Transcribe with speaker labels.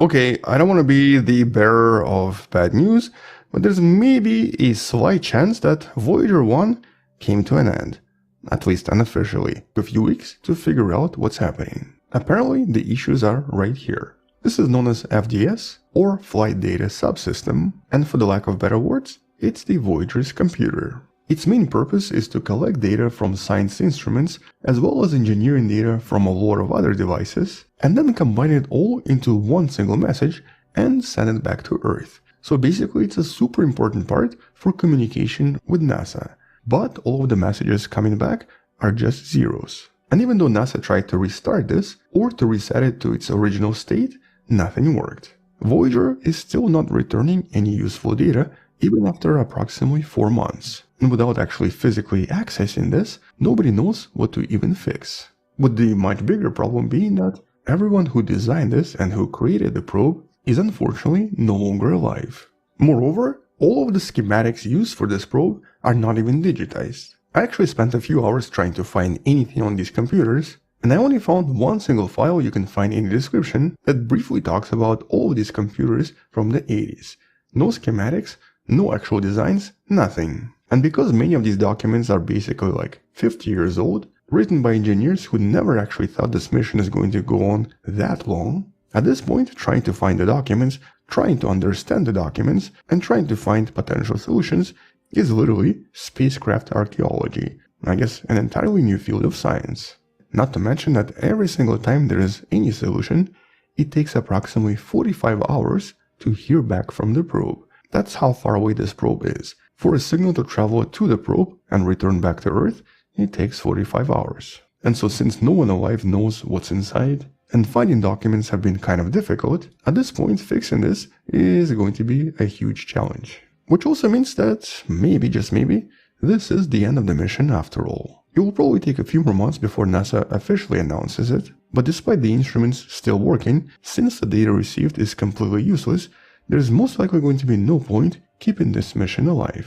Speaker 1: Okay, I don't want to be the bearer of bad news, but there's maybe a slight chance that Voyager 1 came to an end, at least unofficially, a few weeks to figure out what's happening. Apparently, the issues are right here. This is known as FDS, or Flight Data Subsystem, and for the lack of better words, it's the Voyager's computer. Its main purpose is to collect data from science instruments as well as engineering data from a lot of other devices, and then combine it all into one single message and send it back to Earth. So basically it's a super important part for communication with NASA. But all of the messages coming back are just zeros. And even though NASA tried to restart this or to reset it to its original state, nothing worked. Voyager is still not returning any useful data even after approximately 4 months. And without actually physically accessing this, nobody knows what to even fix. With the much bigger problem being that everyone who designed this and who created the probe is unfortunately no longer alive. Moreover, all of the schematics used for this probe are not even digitized. I actually spent a few hours trying to find anything on these computers, and I only found one single file you can find in the description that briefly talks about all of these computers from the 80s. No schematics, no actual designs, nothing. And because many of these documents are basically like 50 years old, written by engineers who never actually thought this mission is going to go on that long, at this point trying to find the documents, trying to understand the documents, and trying to find potential solutions is literally spacecraft archaeology. I guess an entirely new field of science. Not to mention that every single time there is any solution, it takes approximately 45 hours to hear back from the probe. That's how far away this probe is. For a signal to travel to the probe and return back to Earth, it takes 45 hours. And so since no one alive knows what's inside, and finding documents have been kind of difficult, at this point fixing this is going to be a huge challenge. Which also means that, maybe, just maybe, this is the end of the mission after all. It will probably take a few more months before NASA officially announces it, but despite the instruments still working, since the data received is completely useless, there's most likely going to be no point keeping this mission alive.